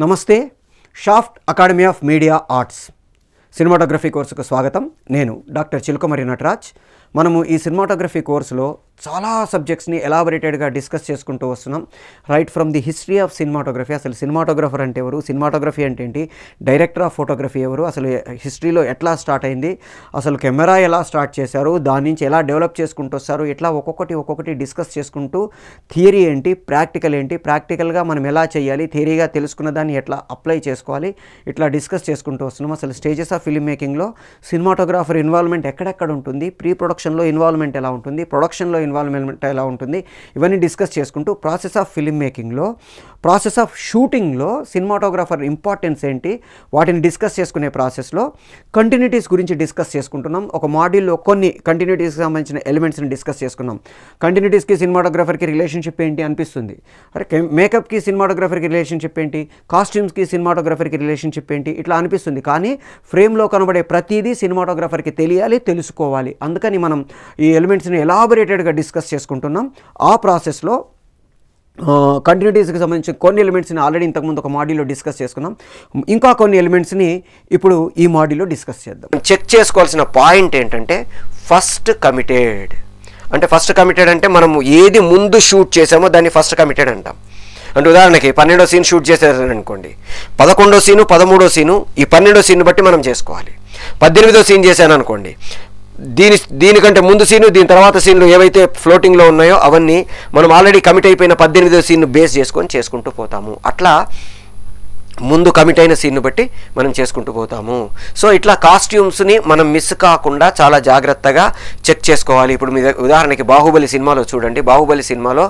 నమస్తే. Shaft academy of media arts cinematography కోర్సుకు స్వాగతం. నేను డాక్టర్ చిలుకమరి నటరాజ్. మనము ఈ సినిమాటోగ్రఫీ కోర్సులో చాలా సబ్జెక్ట్స్ని ఎలాబొరేటెడ్గా డిస్కస్ చేసుకుంటూ వస్తున్నాం. Right from the history of cinematography, అసలు సినిమాటోగ్రఫర్ అంటే ఎవరు, సినిమాటోగ్రఫీ అంటే ఏంటి, డైరెక్టర్ ఆఫ్ ఫోటోగ్రఫీ ఎవరు, అసలు హిస్టరీలో ఎట్లా స్టార్ట్ అయింది, అసలు కెమెరా ఎలా స్టార్ట్ చేశారు, దాని నుంచి ఎలా డెవలప్ చేసుకుంటూ వస్తారు, ఇట్లా ఒక్కొక్కటి డిస్కస్ చేసుకుంటూ థియరీ ఏంటి, ప్రాక్టికల్ ఏంటి, ప్రాక్టికల్గా మనం ఎలా చేయాలి, థియరీగా తెలుసుకున్న దాన్ని ఎట్లా అప్లై చేసుకోవాలి, ఇట్లా డిస్కస్ చేసుకుంటూ వస్తున్నాం. అసలు స్టేజెస్ ఆఫ్ ఫిల్మ్ మేకింగ్లో సినిమాటోగ్రాఫర్ ఇన్వాల్వ్మెంట్ ఎక్కడెక్కడ ఉంటుంది, ప్రీ ప్రొడక్షన్లో ఇన్వాల్వ్మెంట్ ఎలా ఉంటుంది, ప్రొడక్షన్లో ఇన్వాల్వ్మెంట్ ఎలా ఉంటుంది, ఇవన్నీ డిస్కస్ చేసుకుంటూ ప్రాసెస్ ఆఫ్ ఫిల్మ్ మేకింగ్లో, ప్రాసెస్ ఆఫ్ షూటింగ్లో సినిమాటోగ్రాఫర్ ఇంపార్టెన్స్ ఏంటి, వాటిని డిస్కస్ చేసుకునే ప్రాసెస్లో కంటిన్యూటీస్ గురించి డిస్కస్ చేసుకుంటున్నాం. ఒక మాడ్యూల్లో కొన్ని కంటిన్యూటీస్కి సంబంధించిన ఎలిమెంట్స్ని డిస్కస్ చేసుకున్నాం. కంటిన్యూటీస్కి సినిమాటోగ్రాఫర్కి రిలేషన్షిప్ ఏంటి అనిపిస్తుంది, అరే మేకప్కి సినిమాటోగ్రాఫర్కి రిలేషన్షిప్ ఏంటి, కాస్ట్యూమ్స్కి సినిమాటోగ్రాఫర్కి రిలేషన్షిప్ ఏంటి, ఇట్లా అనిపిస్తుంది. కానీ ఫ్రేమ్లో కనబడే ప్రతిదీ సినిమాటోగ్రాఫర్కి తెలియాలి, తెలుసుకోవాలి. అందుకని మనం ఈ ఎలిమెంట్స్ని ఎలాబొరేటెడ్గా డిస్కస్ చేసుకుంటున్నాం. ఆ ప్రాసెస్లో కంటిన్యూటీస్కి సంబంధించిన కొన్ని ఎలిమెంట్స్ని ఆల్రెడీ ఇంతకుముందు ఒక మాడ్యూల్లో డిస్కస్ చేసుకున్నాం. ఇంకా కొన్ని ఎలిమెంట్స్ని ఇప్పుడు ఈ మాడ్యూల్లో డిస్కస్ చేద్దాం. చెక్ చేసుకోవాల్సిన పాయింట్ ఏంటంటే ఫస్ట్ కమిటెడ్ అంటే మనం ఏది ముందు షూట్ చేసామో దాన్ని ఫస్ట్ కమిటెడ్ అంటాం. అంటే ఉదాహరణకి 12వ సీన్ షూట్ చేశారనుకోండి, 11వ సీను 13వ సీను ఈ 12వ సీన్ బట్టి మనం చేసుకోవాలి. 18వ సీన్ చేశాను అనుకోండి, దీనికంటే ముందు సీను దీని తర్వాత సీన్లు ఏవైతే ఫ్లోటింగ్లో ఉన్నాయో అవన్నీ మనం ఆల్రెడీ కమిట్ అయిపోయిన 18వ సీన్ను బేస్ చేసుకుంటూ పోతాము. అట్లా ముందు కమిట్ అయిన సీన్ను బట్టి మనం చేసుకుంటూ పోతాము. సో ఇట్లా కాస్ట్యూమ్స్ని మనం మిస్ కాకుండా చాలా జాగ్రత్తగా చెక్ చేసుకోవాలి. ఇప్పుడు మీ ఉదాహరణకి బాహుబలి సినిమాలో చూడండి, బాహుబలి సినిమాలో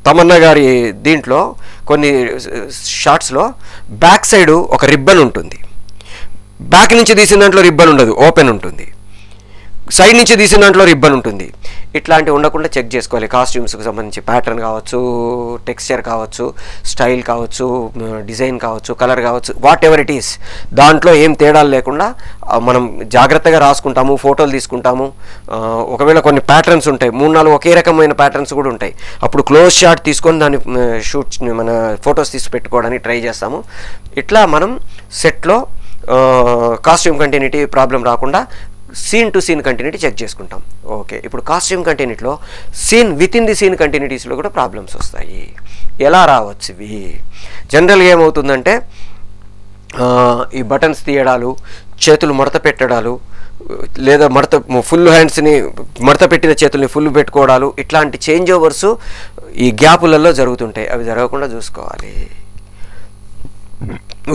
తమన్నా గారి దీంట్లో కొన్ని షాట్స్లో బ్యాక్ సైడ్ ఒక రిబ్బన్ ఉంటుంది, బ్యాక్ నుంచి తీసిన దాంట్లో రిబ్బన్ ఉండదు, ఓపెన్ ఉంటుంది. సైడ్ నుంచి తీసిన దాంట్లో రిబ్బన్ ఉంటుంది. ఇట్లాంటివి ఉండకుండా చెక్ చేసుకోవాలి. కాస్ట్యూమ్స్కి సంబంధించి ప్యాటర్న్ కావచ్చు, టెక్స్చర్ కావచ్చు, స్టైల్ కావచ్చు, డిజైన్ కావచ్చు, కలర్ కావచ్చు, వాట్ ఎవర్ ఇట్ ఈస్, దాంట్లో ఏం తేడాలు లేకుండా మనం జాగ్రత్తగా రాసుకుంటాము, ఫోటోలు తీసుకుంటాము. ఒకవేళ కొన్ని ప్యాటర్న్స్ ఉంటాయి, 3-4 ఒకే రకమైన ప్యాటర్న్స్ కూడా ఉంటాయి. అప్పుడు క్లోజ్ షాట్ తీసుకొని దాన్ని మన ఫొటోస్ తీసి పెట్టుకోవడానికి ట్రై చేస్తాము. ఇట్లా మనం సెట్లో కాస్ట్యూమ్ కంటిన్యూటీ ప్రాబ్లం రాకుండా scene to scene continuity check చేసుకుంటాం. ఓకే, ఇప్పుడు కాస్ట్యూమ్ కంటిన్యూటీలో scene with in the scene కంటిన్యూటీస్లో కూడా ప్రాబ్లమ్స్ వస్తాయి. ఎలా రావచ్చు ఇవి? జనరల్గా ఏమవుతుందంటే ఈ బటన్స్ తీయడాలు, చేతులు మడత పెట్టడాలు, లేదా ఫుల్ హ్యాండ్స్ని మడత పెట్టిన చేతుల్ని ఫుల్ పెట్టుకోవడాలు, ఇట్లాంటి చేంజ్ ఓవర్స్ ఈ గ్యాపులలో జరుగుతుంటాయి. అవి జరగకుండా చూసుకోవాలి.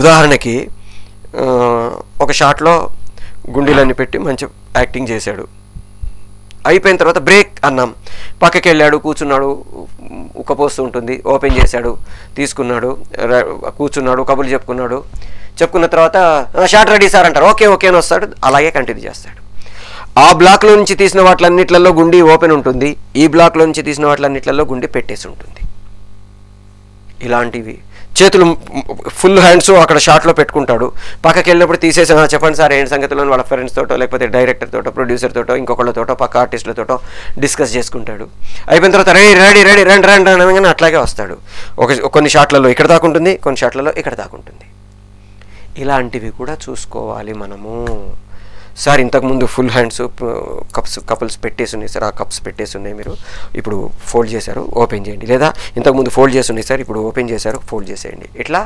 ఉదాహరణకి ఒక షాట్లో గుండీలన్నీ పెట్టి మంచి యాక్టింగ్ చేశాడు, అయిపోయిన తర్వాత బ్రేక్ అన్నాం, పక్కకి వెళ్ళాడు, కూర్చున్నాడు, ఉక్కపోస్తూ ఉంటుంది, ఓపెన్ చేశాడు, తీసుకున్నాడు, కూర్చున్నాడు, కబుర్లు చెప్పుకున్న తర్వాత షాట్ రెడీ సార్ అంటారు, ఓకే అని వస్తాడు, అలాగే కంటిన్యూ చేస్తాడు. ఆ బ్లాక్లో నుంచి తీసిన వాటిలన్నిట్లలో గుండీ ఓపెన్ ఉంటుంది, ఈ బ్లాక్లో నుంచి తీసిన వాటిలన్నిట్లలో గుండీ పెట్టేసి ఉంటుంది. ఇలాంటివి చేతులు ఫుల్ హ్యాండ్స్ అక్కడ షాట్లో పెట్టుకుంటాడు, పక్కకి వెళ్ళినప్పుడు తీసేసి చెప్పండి సార్ ఏంటి సంగతిలో వాళ్ళ ఫ్రెండ్స్ తోటో లేకపోతే డైరెక్టర్ తోటో ప్రొడ్యూసర్ తోటో ఇంకొకళ్ళతోటో పక్క ఆర్టిస్టులతోటో డిస్కస్ చేసుకుంటాడు. అయిపోయిన తర్వాత రెడీ రండి అనగానే అట్లాగే వస్తాడు. కొన్ని షాట్లలో ఇక్కడ దాకా ఉంటుంది, కొన్ని షాట్లలో ఇక్కడ దాకా ఉంటుంది. ఇలాంటివి కూడా చూసుకోవాలి మనము. సార్ ఇంతకుముందు ఫుల్ హ్యాండ్స్ కపుల్స్ పెట్టేసి ఉన్నాయి సార్, ఆ కప్స్ పెట్టేసి ఉన్నాయి, మీరు ఇప్పుడు ఫోల్డ్ చేశారు, ఓపెన్ చేయండి. లేదా ఇంతకుముందు ఫోల్డ్ చేసి ఉన్నాయి సార్, ఇప్పుడు ఓపెన్ చేశారు, ఫోల్డ్ చేసేయండి. ఇట్లా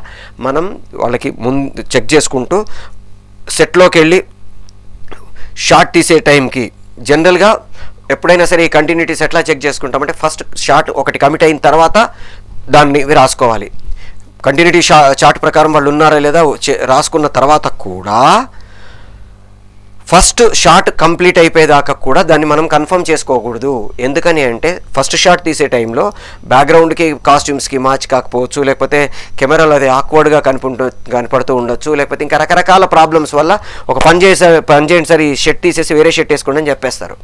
మనం వాళ్ళకి ముందు చెక్ చేసుకుంటూ సెట్లోకి వెళ్ళి షాట్ తీసే టైంకి జనరల్గా ఎప్పుడైనా సరే ఈ కంటిన్యూటీస్ ఎట్లా చెక్ చేసుకుంటామంటే ఫస్ట్ షాట్ ఒకటి కమిట్ అయిన తర్వాత దాన్ని రాసుకోవాలి. కంటిన్యూటీ షాట్ ప్రకారం వాళ్ళు ఉన్నారా లేదా రాసుకున్న తర్వాత కూడా ఫస్ట్ షాట్ కంప్లీట్ అయిపోయేదాకా కూడా దాన్ని మనం కన్ఫర్మ్ చేసుకోకూడదు. ఎందుకని అంటే ఫస్ట్ షాట్ తీసే టైంలో బ్యాక్గ్రౌండ్కి కాస్ట్యూమ్స్కి మ్యాచ్ కాకపోవచ్చు, లేకపోతే కెమెరాలో అది ఆక్వర్డ్గా కనపడుతూ ఉండొచ్చు, లేకపోతే ఇంకా రకరకాల ప్రాబ్లమ్స్ వల్ల ఒక పని చేయండి సార్, ఈ షర్ట్ తీసేసి వేరే షర్ట్ వేసుకోండి అని చెప్పేస్తారు.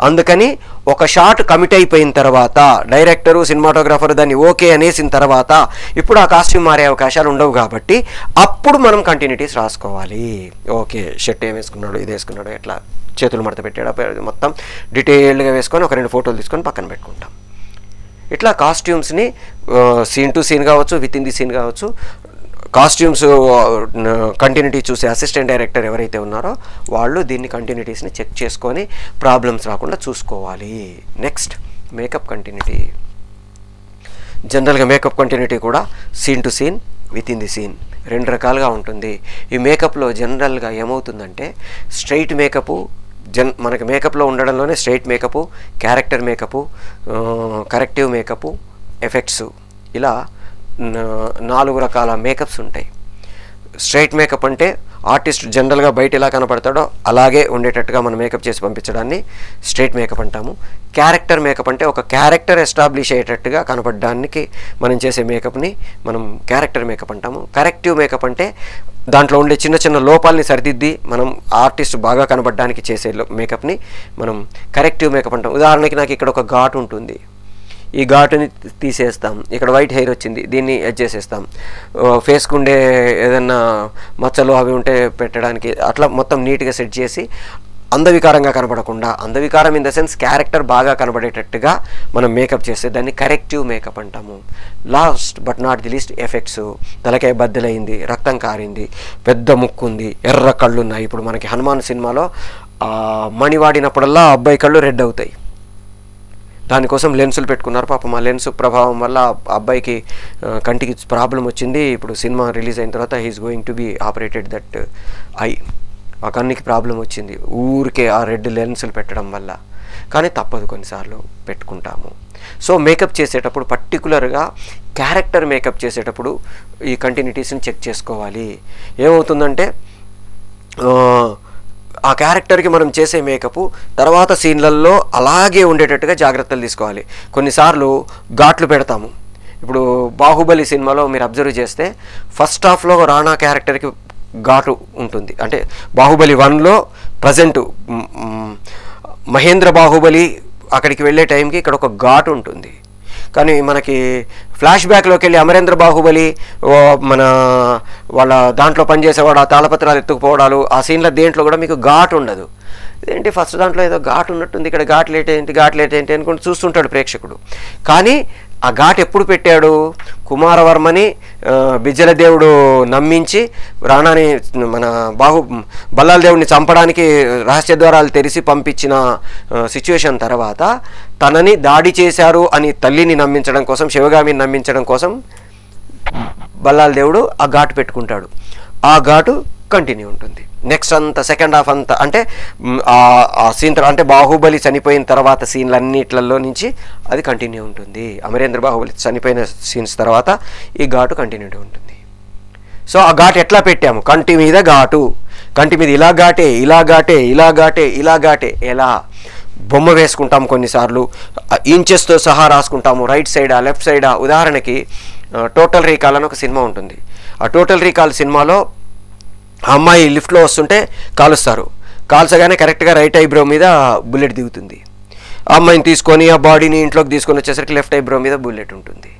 అందుకని ఒక షాట్ కమిట్ అయిపోయిన తర్వాత డైరెక్టరు సినిమాటోగ్రాఫర్ దాన్ని ఓకే అనేసిన తర్వాత ఇప్పుడు ఆ కాస్ట్యూమ్ మారే అవకాశాలు ఉండవు, కాబట్టి అప్పుడు మనం కంటిన్యూటీస్ రాసుకోవాలి. ఓకే షర్ట్ ఏం వేసుకున్నాడు, ఇది వేసుకున్నాడు, ఎట్లా చేతులు మడత పెట్టాడు, మొత్తం డీటెయిల్డ్గా వేసుకొని ఒక 2 ఫోటోలు తీసుకొని పక్కన పెట్టుకుంటాం. ఇట్లా కాస్ట్యూమ్స్ని సీన్ టు సీన్ కావచ్చు, విత్ ఇన్ ది సీన్ కావచ్చు, కాస్ట్యూమ్స్ కంటిన్యూటీ చూసే అసిస్టెంట్ డైరెక్టర్ ఎవరైతే ఉన్నారో వాళ్ళు దీన్ని కంటిన్యూటీస్ని చెక్ చేసుకొని ప్రాబ్లమ్స్ రాకుండా చూసుకోవాలి. Next makeup continuity. జనరల్గా మేకప్ కంటిన్యూటీ కూడా scene to scene, with in the scene 2 రకాలుగా ఉంటుంది. ఈ మేకప్లో జనరల్గా ఏమవుతుందంటే స్ట్రైట్ మేకప్, మనకి మేకప్లో ఉండడంలోనే straight makeup, character makeup, corrective makeup, effects, ఇలా 4 రకాల మేకప్స్ ఉంటాయి. స్ట్రైట్ మేకప్ అంటే ఆర్టిస్ట్ జనరల్గా బయట ఎలా కనపడతాడో అలాగే ఉండేటట్టుగా మనం మేకప్ చేసి పంపించడాన్ని స్ట్రైట్ మేకప్ అంటాము. క్యారెక్టర్ మేకప్ అంటే ఒక క్యారెక్టర్ ఎస్టాబ్లిష్ అయ్యేటట్టుగా కనపడడానికి మనం చేసే మేకప్ని మనం క్యారెక్టర్ మేకప్ అంటాము. కరెక్టివ్ మేకప్ అంటే దాంట్లో ఉండే చిన్న చిన్న లోపాలని సరిదిద్ది మనం ఆర్టిస్ట్ బాగా కనపడడానికి చేసే మేకప్ని మనం కరెక్టివ్ మేకప్ అంటాం. ఉదాహరణకి నాకు ఇక్కడ ఒక ఘాటు ఉంటుంది, ఈ ఘాటుని తీసేస్తాం, ఇక్కడ వైట్ హెయిర్ వచ్చింది, దీన్ని ఎడ్జ్ చేసేస్తాం, ఫేస్కు ఉండే ఏదన్నా మచ్చలు అవి ఉంటే పెట్టడానికి అట్లా మొత్తం నీట్గా సెట్ చేసి అందవికారంగా కనపడకుండా, అందవికారం ఇన్ ద సెన్స్ క్యారెక్టర్ బాగా కనబడేటట్టుగా మనం మేకప్ చేస్తే దాన్ని కరెక్టివ్ మేకప్ అంటాము. Last but not the least effects. తలకాయ బద్దలైంది, రక్తం కారింది, పెద్ద ముక్కు ఉంది, ఎర్ర కళ్ళు ఉన్నాయి. ఇప్పుడు మనకి హనుమాన్ సినిమాలో మణి వాడినప్పుడల్లా అబ్బాయి కళ్ళు రెడ్ అవుతాయి, దానికోసం లెన్సులు పెట్టుకున్నారు. పాపం ఆ లెన్స్ ప్రభావం వల్ల అబ్బాయికి కంటికి ప్రాబ్లం వచ్చింది. ఇప్పుడు సినిమా రిలీజ్ అయిన తర్వాత he's going to be operated that eye. ఆ కన్నుకి ప్రాబ్లం వచ్చింది ఊరికే ఆ రెడ్ లెన్సులు పెట్టడం వల్ల. కానీ తప్పదు, కొన్నిసార్లు పెట్టుకుంటాము. సో మేకప్ చేసేటప్పుడు పర్టికులర్గా క్యారెక్టర్ మేకప్ చేసేటప్పుడు ఈ కంటిన్యూటీస్ని చెక్ చేసుకోవాలి. ఏమవుతుందంటే ఆ క్యారెక్టర్కి మనం చేసే మేకప్ తర్వాత సీన్లలో అలాగే ఉండేటట్టుగా జాగ్రత్తలు తీసుకోవాలి. కొన్నిసార్లు ఘాట్లు పెడతాము. ఇప్పుడు బాహుబలి సినిమాలో మీరు అబ్జర్వ్ చేస్తే ఫస్ట్ హాఫ్లో రాణా క్యారెక్టర్కి ఘాటు ఉంటుంది. అంటే బాహుబలి 1లో ప్రజెంట్ మహేంద్ర బాహుబలి అక్కడికి వెళ్ళే టైంకి ఇక్కడ ఒక ఘాటు ఉంటుంది. కానీ మనకి ఫ్లాష్ బ్యాక్లోకి వెళ్ళి అమరేంద్ర బాహుబలి వాళ్ళ దాంట్లో పనిచేసేవాడు ఆ తాళపత్రాలు ఎత్తుకుపోవడాలు ఆ సీన్లో దేంట్లో కూడా మీకు ఘాటు ఉండదు. ఇదేంటి ఫస్ట్ దాంట్లో ఏదో ఘాటు ఉన్నట్టుంది, ఇక్కడ ఘాటు లేట్ ఏంటి అనుకుంటూ చూస్తుంటాడు ప్రేక్షకుడు. కానీ ఆ ఘాటు ఎప్పుడు పెట్టాడు? కుమారవర్మని బిజ్జల దేవుడు నమ్మించి రాణాని మన బల్లాల దేవుడిని చంపడానికి రహస్య ద్వారాలు తెరిచి పంపించిన సిచ్యువేషన్ తర్వాత తనని దాడి చేశారు అని తల్లిని నమ్మించడం కోసం, శివగామిని నమ్మించడం కోసం బల్లాల దేవుడు ఆ ఘాటు పెట్టుకుంటాడు. ఆ ఘాటు కంటిన్యూ ఉంటుంది. నెక్స్ట్ అంతా సెకండ్ హాఫ్ అంతా అంటే ఆ సీన్ అంటే బాహుబలి చనిపోయిన తర్వాత సీన్లన్నిట్లలో నుంచి అది కంటిన్యూ ఉంటుంది. అమరేంద్ర బాహుబలి చనిపోయిన సీన్స్ తర్వాత ఈ ఘాటు కంటిన్యూ ఉంటుంది. సో ఆ ఘాటు ఎట్లా పెట్టాము? కంటి మీద ఘాటు, కంటి మీద ఇలా ఘాటే, ఇలా ఘాటే, ఇలా ఘాటే, ఇలా ఘాటే, ఎలా బొమ్మ వేసుకుంటాము. కొన్నిసార్లు ఇంచెస్తో సహా రాసుకుంటాము, రైట్ సైడా లెఫ్ట్ సైడా. ఉదాహరణకి టోటల్ రీకాల్ అని ఒక సినిమా ఉంటుంది. ఆ టోటల్ రీకాల్ సినిమాలో ఆ అమ్మాయి లిఫ్ట్లో వస్తుంటే కాలుస్తారు, కాల్చగానే కరెక్ట్గా రైట్ ఐబ్రో మీద బుల్లెట్ దిగుతుంది. ఆ అమ్మాయిని తీసుకొని ఆ బాడీని ఇంట్లోకి తీసుకొని వచ్చేసరికి లెఫ్ట్ ఐబ్రో మీద బుల్లెట్ ఉంటుంది.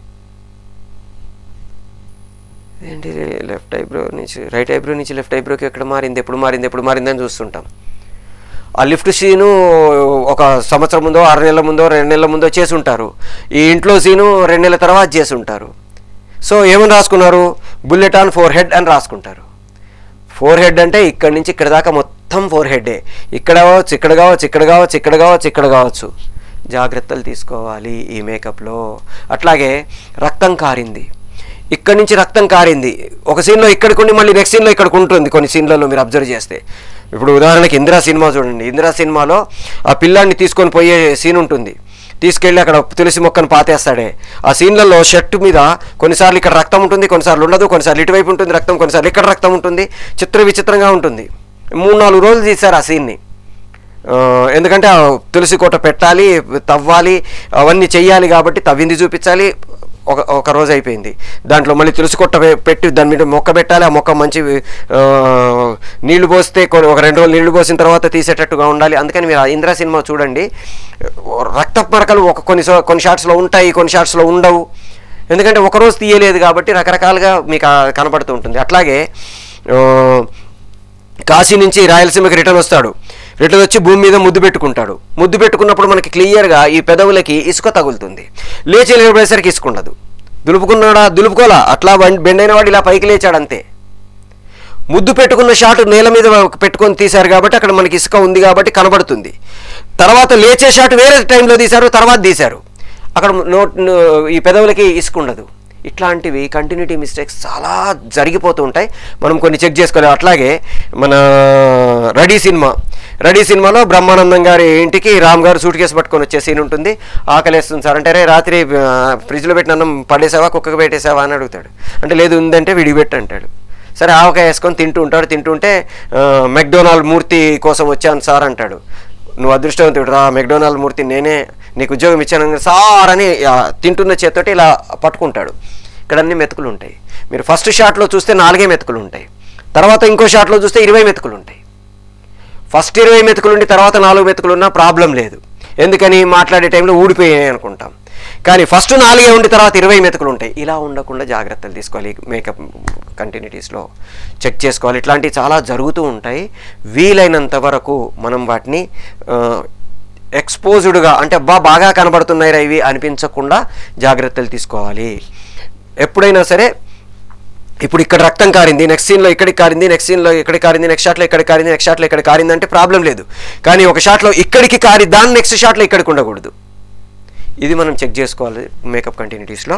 ఏంటి లెఫ్ట్ ఐబ్రో నుంచి రైట్ ఐబ్రో నుంచి లెఫ్ట్ ఐబ్రోకి ఎప్పుడు మారింది అని చూస్తుంటాం. ఆ లిఫ్ట్ సీను ఒక సంవత్సరం ముందో 6 నెలల ముందో 2 నెలల ముందో చేసి ఉంటారు. ఈ ఇంట్లో సీను 2 నెలల తర్వాత చేసి ఉంటారు. సో ఏమని రాసుకున్నారు? బుల్లెట్ ఆన్ ఫోర్ హెడ్ అని రాసుకుంటారు. ఫోర్ హెడ్ అంటే ఇక్కడి నుంచి ఇక్కడ దాకా మొత్తం ఫోర్ హెడ్డే. ఇక్కడ కావచ్చు, ఇక్కడ కావచ్చు, ఇక్కడ కావచ్చు, ఇక్కడ కావచ్చు, ఇక్కడ కావచ్చు. జాగ్రత్తలు తీసుకోవాలి ఈ మేకప్లో. అట్లాగే రక్తం కారింది, ఇక్కడి నుంచి రక్తం కారింది ఒక సీన్లో ఇక్కడికి ఉండి మళ్ళీ నెక్స్ట్ సీన్లో ఇక్కడికి ఉంటుంది. కొన్ని సీన్లలో మీరు అబ్జర్వ్ చేస్తే, ఇప్పుడు ఉదాహరణకి ఇందిరా సినిమా చూడండి. ఇందిరా సినిమాలో ఆ పిల్లాన్ని తీసుకొని పోయే సీన్ ఉంటుంది. తీసుకెళ్ళి అక్కడ తులసి మొక్కను పాతేస్తాడే. ఆ సీన్లలో షర్టు మీద కొన్నిసార్లు ఇక్కడ రక్తం ఉంటుంది, కొన్నిసార్లు ఉండదు, కొన్నిసార్లు ఇటువైపు ఉంటుంది రక్తం, కొన్నిసార్లు ఇక్కడ రక్తం ఉంటుంది. విచిత్రంగా ఉంటుంది. 3-4 రోజులు తీశారు ఆ సీన్ని. ఎందుకంటే తులసి కోట పెట్టాలి, తవ్వాలి, అవన్నీ చెయ్యాలి కాబట్టి తవ్వింది చూపించాలి. ఒక రోజు అయిపోయింది. దాంట్లో మళ్ళీ తులసి కొట్ట పెట్టి దాని మీద మొక్క పెట్టాలి. ఆ మొక్క మంచి నీళ్లు పోస్తే ఒక 2 రోజులు నీళ్లు పోసిన తర్వాత తీసేటట్టుగా ఉండాలి. అందుకని మీరు ఇందిరా సినిమా చూడండి, రక్త మరకలు కొన్ని షాట్స్లో ఉంటాయి, కొన్ని షాట్స్లో ఉండవు. ఎందుకంటే ఒకరోజు తీయలేదు కాబట్టి రకరకాలుగా మీకు కనబడుతూ ఉంటుంది. అట్లాగే కాశీ నుంచి రాయలసీమకి రిటర్న్ వస్తాడు. ఇట్లా వచ్చి భూమి మీద ముద్దు పెట్టుకుంటాడు. ముద్దు పెట్టుకున్నప్పుడు మనకి క్లియర్గా ఈ పెదవులకి ఇసుక తగులుతుంది. లేచి లేపేసరికి ఇసుక ఉండదు. దులుపుకున్నాడా, దులుపుకోలా, అట్లా బెండ్ అయిన వాడు ఇలా పైకి లేచాడు అంతే. ముద్దు పెట్టుకున్న షాట్ నేల మీద పెట్టుకొని తీశారు కాబట్టి అక్కడ మనకి ఇసుక ఉంది కాబట్టి కనబడుతుంది. తర్వాత లేచే షాట్ వేరే టైంలో తీశారు, తర్వాత తీశారు, అక్కడ ఈ పెదవులకి ఇసుక ఉండదు. ఇట్లాంటివి కంటిన్యూటీ మిస్టేక్స్ చాలా జరిగిపోతూ ఉంటాయి. మనం కొన్ని చెక్ చేసుకోవాలి. అట్లాగే మన రెడీ సినిమాలో బ్రహ్మానందం గారి ఇంటికి రామ్ గారు సూట్ కేసు పట్టుకొని వచ్చే సీన్ ఉంటుంది. ఆకలేస్తుంది సార్ అంటే, రే రాత్రి ఫ్రిడ్జ్లో పెట్టిన అన్నం పడేసావా, కుక్కకు పెట్టేసావా అని అడుగుతాడు. అంటే లేదు ఉందంటే విడిపెట్టు అంటాడు. సరే ఆవకాయ వేసుకొని తింటుంటే మెక్డొనాల్డ్ మూర్తి కోసం వచ్చాను సార్ అంటాడు. నువ్వు అదృష్టవంతుడు రా, మెక్డొనాల్డ్ మూర్తి నేనే నీకు ఉద్యోగం ఇచ్చాను సార్ అని తింటున్న చేతితోటి ఇలా పట్టుకుంటాడు. ఇక్కడ అన్ని మెతుకులు ఉంటాయి. మీరు ఫస్ట్ షాట్లో చూస్తే 4 మెతుకులు ఉంటాయి, తర్వాత ఇంకో షాట్లో చూస్తే 20 మెతుకులు ఉంటాయి. ఫస్ట్ 20 మెతుకులు ఉండి తర్వాత 4 మెతుకులు ఉన్నా ప్రాబ్లం లేదు. ఎందుకని మాట్లాడే టైంలో ఊడిపోయాయి అనుకుంటాం. కానీ ఫస్ట్ 4 ఉండి తర్వాత 20 మెతుకులు ఉంటాయి. ఇలా ఉండకుండా జాగ్రత్తలు తీసుకోవాలి. మేకప్ కంటిన్యూటీస్లో చెక్ చేసుకోవాలి. ఇట్లాంటివి చాలా జరుగుతూ ఉంటాయి. వీలైనంత వరకు మనం వాటిని ఎక్స్పోజ్డ్గా అంటే బాగా కనబడుతున్నాయి ఇవి అనిపించకుండా జాగ్రత్తలు తీసుకోవాలి. ఎప్పుడైనా సరే ఇప్పుడు ఇక్కడ రక్తం కారింది, నెక్స్ట్ సీన్లో ఇక్కడికి కారింది, నెక్స్ట్ సీన్లో ఇక్కడికి కారింది, నెక్స్ట్ షాట్లో ఇక్కడికి కారింది, నెక్స్ట్ షాట్లో ఇక్కడ కారింది అంటే ప్రాబ్లం లేదు. కానీ ఒక షాట్లో ఇక్కడికి కారి దాన్ని నెక్స్ట్ షాట్లో ఇక్కడికి ఉండకూడదు. ఇది మనం చెక్ చేసుకోవాలి మేకప్ కంటిన్యూటీస్లో.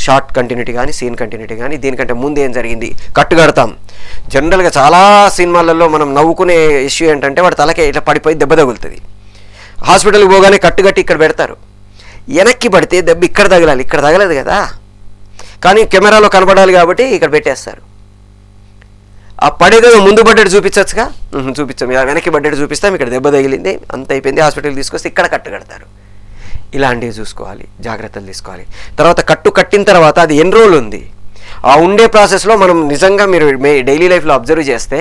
షార్ట్ కంటిన్యూటీ కానీ సీన్ కంటిన్యూటీ కానీ దీనికంటే ముందు ఏం జరిగింది కట్టు కడతాం. జనరల్గా చాలా సినిమాలలో మనం నవ్వుకునే ఇష్యూ ఏంటంటే వాడు తలకే ఇట్లా పడిపోయి దెబ్బ తగులుతుంది. హాస్పిటల్కి పోగానే కట్టు కట్టి ఇక్కడ పెడతారు. వెనక్కి పడితే దెబ్బ ఇక్కడ తగలాలి, ఇక్కడ తగలేదు కదా, కానీ కెమెరాలో కనబడాలి కాబట్టి ఇక్కడ పెట్టేస్తారు. ఆ పడేదో ముందు పడ్డట్టు చూపించచ్చుగా, చూపించాం. వెనక్కి పడ్డట్టు చూపిస్తాం, ఇక్కడ దెబ్బ తగిలింది అంత అయిపోయింది, హాస్పిటల్కి తీసుకొస్తే ఇక్కడ కట్టు కడతారు. ఇలాంటివి చూసుకోవాలి, జాగ్రత్తలు తీసుకోవాలి. తర్వాత కట్టు కట్టిన తర్వాత అది ఎన్ని రోజులు ఉంది ఆ ఉండే ప్రాసెస్లో మనం నిజంగా మీరు డైలీ లైఫ్లో అబ్జర్వ్ చేస్తే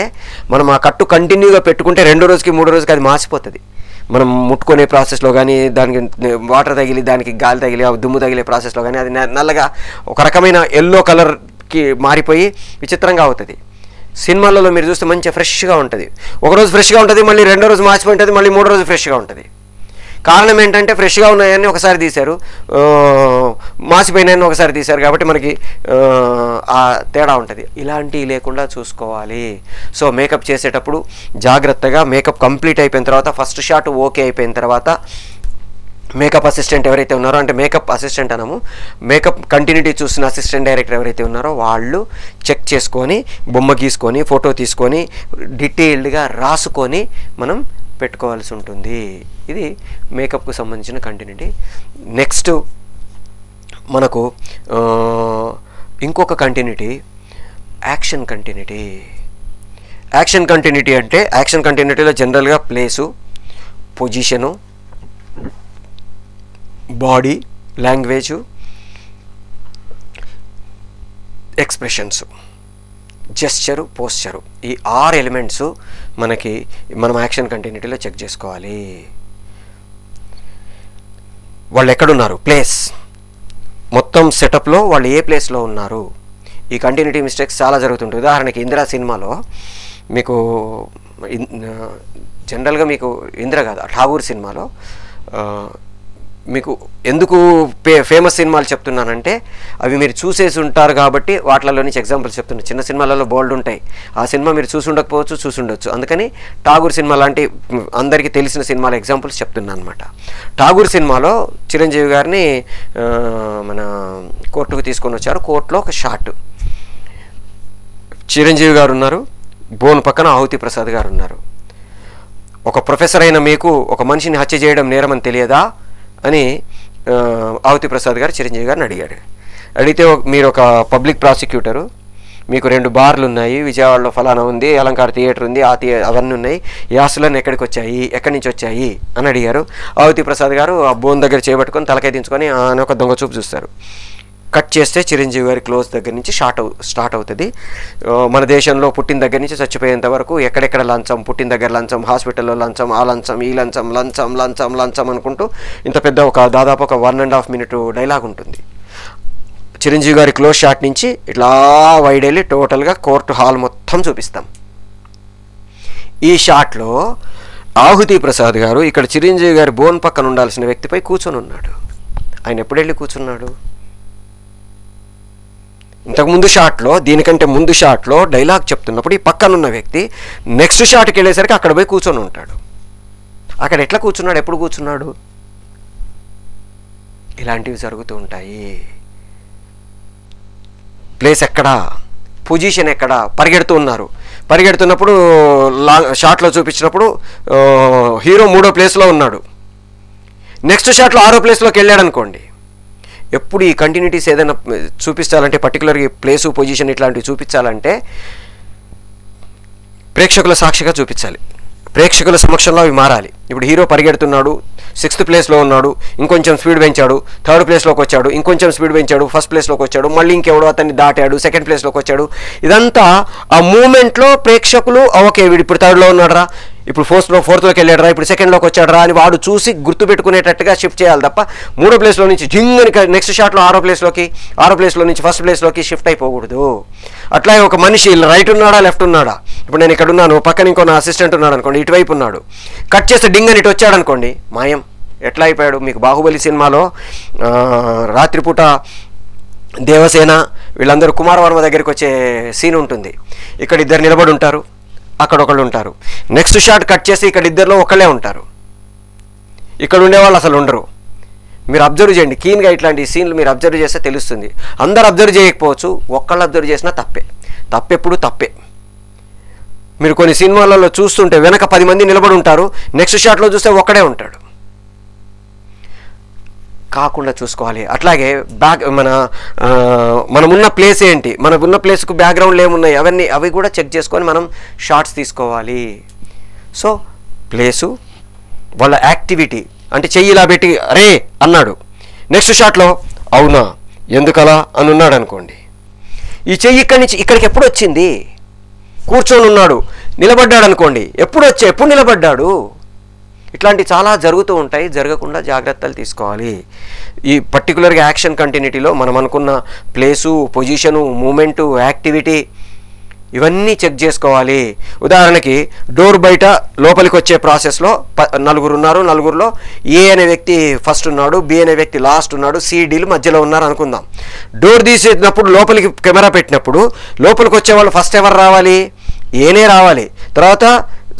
మనం ఆ కట్టు కంటిన్యూగా పెట్టుకుంటే 2 రోజుకి 3 రోజుకి అది మాసిపోతుంది. మనం ముట్టుకునే ప్రాసెస్లో కానీ దానికి వాటర్ తగిలి దానికి గాలి తగిలి దుమ్ము తగిలే ప్రాసెస్లో కానీ అది నల్లగా ఒక రకమైన ఎల్లో కలర్కి మారిపోయి విచిత్రంగా అవుతుంది. సినిమాలలో మీరు చూస్తే మంచిగా ఫ్రెష్గా ఉంటుంది. ఒకరోజు ఫ్రెష్గా ఉంటుంది, మళ్ళీ 2వ రోజు మాసిపోయి ఉంటుంది, మళ్ళీ 3వ రోజు ఫ్రెష్గా ఉంటుంది. కారణం ఏంటంటే ఫ్రెష్గా ఉన్నాయని ఒకసారి తీశారు, మాసిపోయినాయని ఒకసారి తీశారు కాబట్టి మనకి ఆ తేడా ఉంటుంది. ఇలాంటివి లేకుండా చూసుకోవాలి. సో మేకప్ చేసేటప్పుడు జాగ్రత్తగా మేకప్ కంప్లీట్ అయిపోయిన తర్వాత ఫస్ట్ షాట్ ఓకే అయిపోయిన తర్వాత మేకప్ అసిస్టెంట్ ఎవరైతే ఉన్నారో, అంటే మేకప్ అసిస్టెంట్ అనము, మేకప్ కంటిన్యూటీ చూసిన అసిస్టెంట్ డైరెక్టర్ ఎవరైతే ఉన్నారో వాళ్ళు చెక్ చేసుకొని బొమ్మ గీసుకొని ఫోటో తీసుకొని డీటెయిల్డ్గా రాసుకొని మనం పెట్టుకోవాల్సి ఉంటుంది. ఇది మేకప్కు సంబంధించిన కంటిన్యూటీ. నెక్స్ట్ మనకు ఇంకొక continuity action continuity. Action continuity అంటే యాక్షన్ కంటిన్యూటీలో జనరల్గా place, position, body language, expressions, జెస్చరు, posture, ఈ 6 ఎలిమెంట్స్ మనం యాక్షన్ కంటిన్యూటీలో చెక్ చేసుకోవాలి. వాళ్ళు ఎక్కడున్నారు, ప్లేస్, మొత్తం సెటప్లో వాళ్ళు ఏ ప్లేస్లో ఉన్నారు. ఈ కంటిన్యూటీ మిస్టేక్స్ చాలా జరుగుతుంటాయి. ఉదాహరణకి ఇందిరా సినిమాలో మీకు జనరల్గా మీకు ఇందిరా కాదు ఠాగూర్ సినిమాలో మీకు ఎందుకు ఫేమస్ సినిమాలు చెప్తున్నానంటే అవి మీరు చూసేసి ఉంటారు కాబట్టి వాటిలో నుంచి ఎగ్జాంపుల్స్ చెప్తున్నాను. చిన్న సినిమాలలో బోల్డ్ ఉంటాయి, ఆ సినిమా మీరు చూసి ఉండకపోవచ్చు, చూసి ఉండొచ్చు. అందుకని ఠాగూర్ సినిమా లాంటి అందరికీ తెలిసిన సినిమాల ఎగ్జాంపుల్స్ చెప్తున్నాను అనమాట. ఠాగూర్ సినిమాలో చిరంజీవి గారిని మన కోర్టుకు తీసుకొని వచ్చారు. కోర్టులో ఒక షాట్, చిరంజీవి గారు ఉన్నారు, బోన్ పక్కన ఆహుతి ప్రసాద్ గారు ఉన్నారు. ఒక ప్రొఫెసర్ అయిన మీకు ఒక మనిషిని హత్య చేయడం నేరమని తెలియదా అని ఆహుతి ప్రసాద్ గారు చిరంజీవి గారిని అడిగాడు. అడిగితే మీరు ఒక పబ్లిక్ ప్రాసిక్యూటరు, మీకు 2 బార్లు ఉన్నాయి, విజయవాడలో ఫలానా ఉంది, అలంకార థియేటర్ ఉంది, అవన్నీ ఉన్నాయి, ఈ ఆస్తులన్నీ ఎక్కడి నుంచి వచ్చాయి అని అడిగారు. ఆహుతి ప్రసాద్ గారు ఆ బోన్ దగ్గర చేపట్టుకొని తలకాయ దించుకొని అని ఒక దొంగ చూపు చూస్తారు. కట్ చేస్తే చిరంజీవి గారి క్లోజ్ దగ్గర నుంచి స్టార్ట్ అవుతుంది. మన దేశంలో పుట్టిన దగ్గర నుంచి చచ్చిపోయేంత వరకు ఎక్కడెక్కడ లంచం, పుట్టిన దగ్గర లంచం, హాస్పిటల్లో లంచం, ఆ లంచం, ఈ లంచం, లంచం లంచం లంచం అనుకుంటూ ఇంత పెద్ద దాదాపు ఒక 1.5 minute డైలాగ్ ఉంటుంది. చిరంజీవి గారి క్లోజ్ షాట్ నుంచి ఇట్లా వైడ్ వెళ్ళి టోటల్గా కోర్టు హాల్ మొత్తం చూపిస్తాం. ఈ షాట్లో ఆహుతి ప్రసాద్ గారు ఇక్కడ చిరంజీవి గారి బోన్ పక్కన ఉండాల్సిన వ్యక్తిపై కూర్చొని ఉన్నాడు. ఆయన ఎప్పుడు వెళ్ళి కూర్చున్నాడు? ఇంతకుముందు షాట్లో, దీనికంటే ముందు షాట్లో డైలాగ్ చెప్తున్నప్పుడు ఈ పక్కనున్న వ్యక్తి నెక్స్ట్ షాట్కి వెళ్ళేసరికి అక్కడ పోయి కూర్చొని ఉంటాడు. అక్కడ ఎట్లా కూర్చున్నాడు, ఎప్పుడు కూర్చున్నాడు? ఇలాంటివి జరుగుతూ ఉంటాయి. ప్లేస్ ఎక్కడా, పొజిషన్ ఎక్కడా, పరిగెడుతున్నప్పుడు షాట్లో చూపించినప్పుడు హీరో 3వ ప్లేస్లో ఉన్నాడు, నెక్స్ట్ షాట్లో 6వ ప్లేస్లోకి వెళ్ళాడు అనుకోండి. ఎప్పుడు ఈ కంటిన్యూటీస్ ఏదైనా చూపించాలంటే, పర్టికులర్గా ప్లేసు పొజిషన్ ఇట్లాంటివి చూపించాలంటే ప్రేక్షకుల సాక్షిగా చూపించాలి, ప్రేక్షకుల సమక్షంలో అవి మారాలి. ఇప్పుడు హీరో పరిగెడుతున్నాడు, 6th ప్లేస్లో ఉన్నాడు, ఇంకొంచెం స్పీడ్ పెంచాడు, 3rd ప్లేస్లోకి వచ్చాడు, ఇంకొంచెం స్పీడ్ పెంచాడు, 1st ప్లేస్లోకి వచ్చాడు, మళ్ళీ ఇంకెవడో అతన్ని దాటాడు, 2nd ప్లేస్లోకి వచ్చాడు. ఇదంతా ఆ మూమెంట్లో ప్రేక్షకులు ఓకే వీడు ఇప్పుడు 3rdలో ఉన్నాడరా, ఇప్పుడు 4thలోకి వెళ్ళాడరా, ఇప్పుడు 2ndలోకి వచ్చాడరా అని వాడు చూసి గుర్తుపెట్టుకునేటట్టుగా షిఫ్ట్ చేయాలి తప్ప 3వ ప్లేస్లో నుంచి జింగని నెక్స్ట్ షాట్లో 6వ ప్లేస్లోకి, 6వ ప్లేస్లో నుంచి 1st ప్లేస్లోకి షిఫ్ట్ అయిపోకూడదు. అట్లాగే ఒక మనిషి రైట్ ఉన్నాడా లెఫ్ట్ ఉన్నాడా, ఇప్పుడు నేను ఇక్కడ ఉన్నాను, పక్కన ఇంకో నా అసిస్టెంట్ ఉన్నాడు అనుకోండి, ఇటువైపు ఉన్నాడు, కట్ చేస్తే డింగ్ అని ఇటు వచ్చాడు అనుకోండి, మాయం. ఎట్లా అయిపోయాడు? మీకు బాహుబలి సినిమాలో రాత్రిపూట దేవసేన వీళ్ళందరూ కుమారవర్మ దగ్గరికి వచ్చే సీన్ ఉంటుంది. ఇక్కడ ఇద్దరు నిలబడి ఉంటారు, అక్కడ ఒకళ్ళు ఉంటారు. నెక్స్ట్ షాట్ కట్ చేసి ఇక్కడ ఇద్దరిలో ఒకళ్ళే ఉంటారు, ఇక్కడ ఉండేవాళ్ళు అసలు ఉండరు. మీరు అబ్జర్వ్ చేయండి కీన్గా, ఇట్లాంటి సీన్లు మీరు అబ్జర్వ్ చేస్తే తెలుస్తుంది. అందరు అబ్జర్వ్ చేయకపోవచ్చు, ఒక్కళ్ళు అబ్జర్వ్ చేసినా తప్పెప్పుడు తప్పే. మీరు కొన్ని సినిమాలలో చూస్తుంటే వెనక 10 మంది నిలబడి ఉంటారు, నెక్స్ట్ షాట్లో చూస్తే ఒక్కడే ఉంటాడు. కాకుండా చూసుకోవాలి. అట్లాగే మనమున్న ప్లేస్ ఏంటి, మనకున్న ప్లేస్కు బ్యాక్గ్రౌండ్లు ఏమున్నాయి, అవి కూడా చెక్ చేసుకొని మనం షార్ట్స్ తీసుకోవాలి. సో ప్లేసు, వాళ్ళ యాక్టివిటీ, అంటే చెయ్యి ఇలా పెట్టి అరే అన్నాడు, నెక్స్ట్ షాట్లో అవునా ఎందుకలా అని ఉన్నాడు అనుకోండి, ఈ చెయ్యి ఇక్కడి నుంచి ఇక్కడికి ఎప్పుడు వచ్చింది, కూర్చొని ఉన్నాడు, నిలబడ్డాడు అనుకోండి, ఎప్పుడు నిలబడ్డాడు, ఇట్లాంటి చాలా జరుగుతూ ఉంటాయి. జరగకుండా జాగ్రత్తలు తీసుకోవాలి. ఈ పర్టికులర్గా యాక్షన్ కంటిన్యూటీలో మనం అనుకున్న ప్లేసు, పొజిషను, మూమెంటు, యాక్టివిటీ ఇవన్నీ చెక్ చేసుకోవాలి. ఉదాహరణకి డోర్ బయట లోపలికి వచ్చే ప్రాసెస్లో 4 ఉన్నారు, 4లో ఏ అనే వ్యక్తి ఫస్ట్ ఉన్నాడు, బి అనే వ్యక్తి లాస్ట్ ఉన్నాడు, సిడీలు మధ్యలో ఉన్నారు అనుకుందాం. డోర్ తీసేటప్పుడు లోపలికి కెమెరా పెట్టినప్పుడు లోపలికి వచ్చే వాళ్ళు ఫస్ట్ ఎవరు రావాలి? ఏనే రావాలి, తర్వాత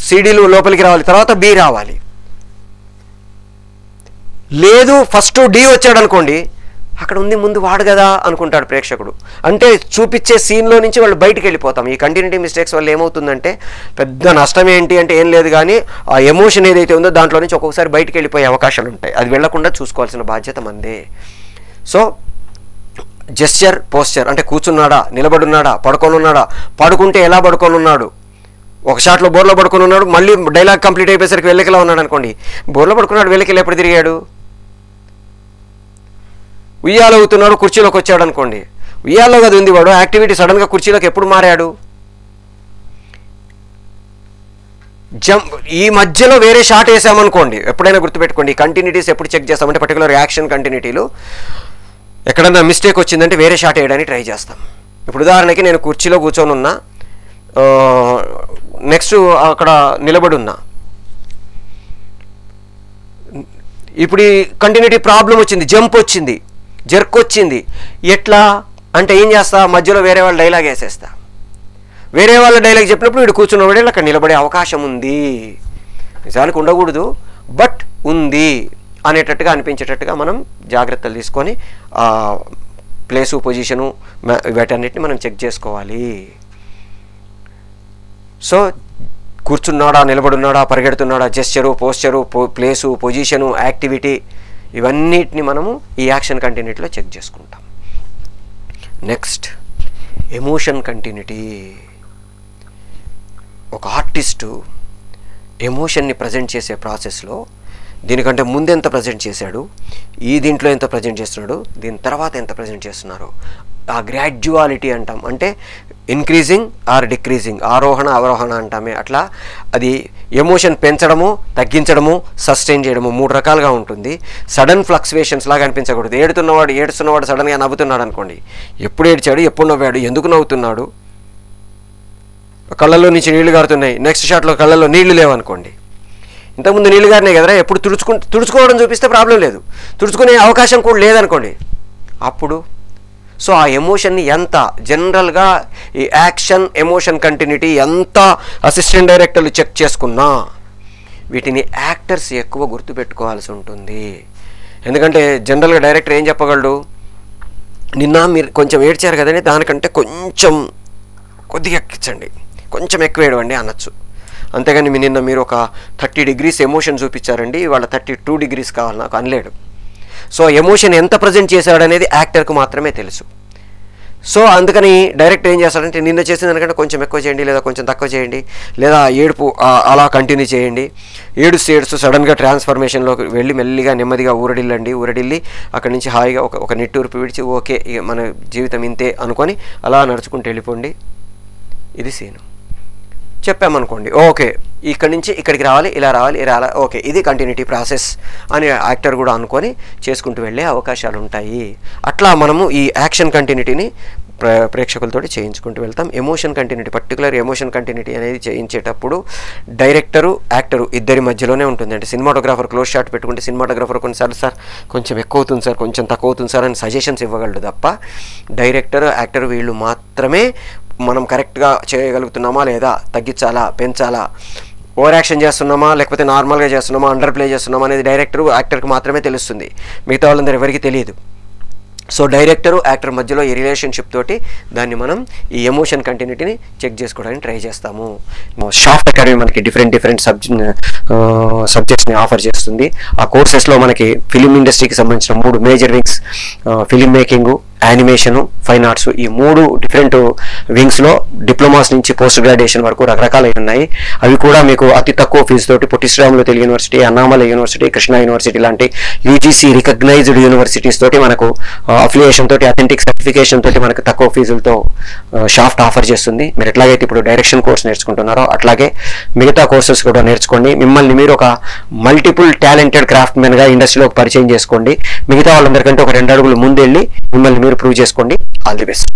సిడీలు లోపలికి రావాలి, తర్వాత బి రావాలి. లేదు ఫస్ట్ డి వచ్చాడు అనుకోండి, అక్కడ ఉంది ముందు వాడు కదా అనుకుంటాడు ప్రేక్షకుడు. అంటే చూపించే సీన్లో నుంచి వాళ్ళు బయటికి వెళ్ళిపోతాం. ఈ కంటిన్యూటీ మిస్టేక్స్ వల్ల ఏమవుతుందంటే పెద్ద నష్టం ఏంటి అంటే ఏం లేదు, కానీ ఆ ఎమోషన్ ఏదైతే ఉందో దాంట్లో నుంచి ఒక్కొక్కసారి బయటికి వెళ్ళిపోయే అవకాశాలు ఉంటాయి. అది వెళ్లకుండా చూసుకోవాల్సిన బాధ్యత మందే. సో జెస్చర్, పోస్చర్ అంటే కూర్చున్నాడా, నిలబడున్నాడా, పడుకొని ఉన్నాడా, పడుకుంటే ఎలా పడుకొని ఉన్నాడు, ఒక షాట్లో బోర్లో పడుకొని ఉన్నాడు, మళ్ళీ డైలాగ్ కంప్లీట్ అయిపోయేసరికి వెళ్ళకిలా ఉన్నాడు అనుకోండి, బోర్లో పడుకున్నాడు, వెళ్ళకిలా ఎప్పుడు తిరిగాడు, ఉయ్యాలో అవుతున్నాడు, కుర్చీలోకి వచ్చాడు అనుకోండి, ఉయ్యాలో కదా ఉంది వాడు, యాక్టివిటీ సడన్గా కుర్చీలోకి ఎప్పుడు మారాడు, ఈ మధ్యలో వేరే షాట్ వేసామనుకోండి. ఎప్పుడైనా గుర్తుపెట్టుకోండి, కంటిన్యూటీస్ ఎప్పుడు చెక్ చేస్తామంటే పర్టికులర్ యాక్షన్ కంటిన్యూటీలు ఎక్కడన్నా మిస్టేక్ వచ్చిందంటే వేరే షాట్ వేయడానికి ట్రై చేస్తాం. ఇప్పుడు ఉదాహరణకి నేను కుర్చీలో కూర్చొని ఉన్నా, నెక్స్ట్ అక్కడ నిలబడి ఉన్నా, ఇప్పుడు ఈ కంటిన్యూటీ ప్రాబ్లం వచ్చింది, జంప్ వచ్చింది, జర్క్ వచ్చింది. ఎట్లా అంటే ఏం చేస్తా, మధ్యలో వేరే వాళ్ళ డైలాగ్ వేసేస్తా. వేరే వాళ్ళ డైలాగ్ చెప్పినప్పుడు వీడు కూర్చున్నవాడే అక్కడ నిలబడే అవకాశం ఉంది. నిజానికి ఉండకూడదు, బట్ ఉంది అనేటట్టుగా అనిపించేటట్టుగా మనం జాగ్రత్తలు తీసుకొని ప్లేసు, పొజిషను వీటన్నిటిని మనం చెక్ చేసుకోవాలి. సో కూర్చున్నాడా, నిలబడున్నాడా, పరిగెడుతున్నాడా, gesture, posture, place, position, activity ఇవన్నిటిని మనము ఈ యాక్షన్ కంటిన్యూటీలో చెక్ చేసుకుంటాం. Next emotion continuity. ఒక ఆర్టిస్టు ఎమోషన్ని ప్రజెంట్ చేసే ప్రాసెస్లో దీనికంటే ముందు ఎంత ప్రజెంట్ చేశాడు, ఈ దీంట్లో ఎంత ప్రజెంట్ చేస్తున్నాడు, దీని తర్వాత ఎంత ప్రజెంట్ చేస్తున్నారు, ఆ గ్రాడ్యువాలిటీ అంటాం. అంటే ఇంక్రీజింగ్ ఆర్ డిక్రీజింగ్, ఆరోహణ అవరోహణ అంటామే. అట్లా అది ఎమోషన్ పెంచడము, తగ్గించడము, సస్టైన్ చేయడము 3 రకాలుగా ఉంటుంది. సడన్ ఫ్లక్చువేషన్స్ లాగా అనిపించకూడదు. ఏడుస్తున్నవాడు సడన్గా నవ్వుతున్నాడు అనుకోండి, ఎప్పుడు ఏడ్చాడు, ఎప్పుడు నవ్వాడు, ఎందుకు నవ్వుతున్నాడు, కళ్ళల్లో నుంచి నీళ్లు గారుతున్నాయి, నెక్స్ట్ షాట్లో కళ్ళల్లో నీళ్లు లేవనుకోండి, ఇంతకుముందు నీళ్ళు గారినే కదరా, ఎప్పుడు తుడుచుకోవడం చూపిస్తే ప్రాబ్లం లేదు, తుడుచుకునే అవకాశం కూడా లేదనుకోండి అప్పుడు. సో ఆ ఎమోషన్ని ఎంత జనరల్గా ఈ యాక్షన్ ఎమోషన్ కంటిన్యూటీ ఎంత అసిస్టెంట్ డైరెక్టర్లు చెక్ చేసుకున్నా వీటిని యాక్టర్స్ ఎక్కువ గుర్తుపెట్టుకోవాల్సి ఉంటుంది. ఎందుకంటే జనరల్గా డైరెక్టర్ ఏం చెప్పగలడు, నిన్న మీరు కొంచెం ఏడ్చారు కదండి, దానికంటే కొంచెం కొద్దిగా ఎక్కించండి, కొంచెం ఎక్కువ ఏడవండి అనొచ్చు. అంతేగాని నిన్న మీరు ఒక 30 degrees ఎమోషన్ చూపించారండి, ఇవాళ 32 degrees కావాలి నాకు అనలేడు. సో ఎమోషన్ ఎంత ప్రజెంట్ చేశాడనేది యాక్టర్కు మాత్రమే తెలుసు. సో అందుకని డైరెక్టర్ ఏం చేస్తాడంటే నిన్న చేసిన దానికంటే కొంచెం ఎక్కువ చేయండి, లేదా కొంచెం తక్కువ చేయండి, లేదా ఏడుపు అలా కంటిన్యూ చేయండి. ఏడుస్తూ సడన్గా ట్రాన్స్ఫర్మేషన్లోకి వెళ్ళి మెల్లిగా నెమ్మదిగా ఊరడిల్లి అక్కడి నుంచి హాయిగా ఒక నిట్టూర్పు విడిచి ఓకే మన జీవితం ఇంతే అనుకొని అలా నడుచుకుంటూ వెళ్ళిపోండి. ఇది సీను. చెప్పామనుకోండి, ఓకే ఇక్కడి నుంచి ఇక్కడికి రావాలి, ఇలా రావాలి, ఓకే ఇది కంటిన్యూటీ ప్రాసెస్ అని యాక్టర్ కూడా అనుకొని చేసుకుంటూ వెళ్ళే అవకాశాలు ఉంటాయి. అట్లా మనము ఈ యాక్షన్ కంటిన్యూటీని ప్రేక్షకులతోటి చేయించుకుంటూ వెళ్తాం. Emotion continuity, particular emotion continuity అనేది చేయించేటప్పుడు డైరెక్టరు యాక్టరు ఇద్దరి మధ్యలోనే ఉంటుంది. అంటే సినిమాటోగ్రాఫర్ క్లోజ్ షాట్ పెట్టుకుంటే సినిమాటోగ్రాఫర్ కొన్నిసార్లు సార్ కొంచెం ఎక్కువ అవుతుంది సార్, కొంచెం తక్కువ అవుతుంది సార్ అని సజెషన్స్ ఇవ్వగలడు తప్ప డైరెక్టర్ యాక్టర్ వీళ్ళు మాత్రమే మనం కరెక్ట్గా చేయగలుగుతున్నామా లేదా, తగ్గించాలా పెంచాలా, ఓవర్ యాక్షన్ చేస్తున్నామా లేకపోతే నార్మల్గా చేస్తున్నామా, అండర్ ప్లే చేస్తున్నామా అనేది డైరెక్టర్ యాక్టర్కి మాత్రమే తెలుస్తుంది, మిగతా వాళ్ళందరూ ఎవరికి తెలియదు. సో డైరెక్టరు యాక్టర్ మధ్యలో ఈ రిలేషన్షిప్ తోటి దాన్ని మనం ఈ ఎమోషన్ కంటిన్యూటీని చెక్ చేసుకోవడానికి ట్రై చేస్తాము. షాఫ్ట్ అకాడమీ మనకి డిఫరెంట్ సబ్జెక్ట్స్ని ఆఫర్ చేస్తుంది. ఆ కోర్సెస్లో మనకి ఫిలిం ఇండస్ట్రీకి సంబంధించిన 3 major wings, film making, animation, fine arts, ఈ 3 డిఫరెంట్ వింగ్స్లో డిప్లొమాస్ నుంచి పోస్ట్ గ్రాడ్యుయేషన్ వరకు రకరకాలై ఉన్నాయి. అవి కూడా మీకు అతి తక్కువ ఫీజు తోటి Potti Sriramulu Telugu university, Annamalai university, Krishna university లాంటి యూజీసీ రికగ్నైజ్డ్ యూనివర్సిటీస్ తోటి మనకు అఫిలియేషన్ తోటి, అథెంటిక్ సర్టిఫికేషన్ తోటి మనకు తక్కువ ఫీజులతో షాఫ్ట్ ఆఫర్ చేస్తుంది. మీరు ఎట్లాగైతే ఇప్పుడు డైరెక్షన్ కోర్స్ నేర్చుకుంటున్నారో అట్లాగే మిగతా కోర్సెస్ కూడా నేర్చుకోండి. మిమ్మల్ని మీరు ఒక మల్టిపుల్ టాలెంటెడ్ క్రాఫ్ట్ మెన్గా ఇండస్ట్రీలోకి పరిచయం చేసుకోండి. మిగతా వాళ్ళందరికంటే ఒక 2 అడుగులు ముందెళ్ళి మిమ్మల్ని మీరు ప్రూవ్ చేసుకోండి. All the best.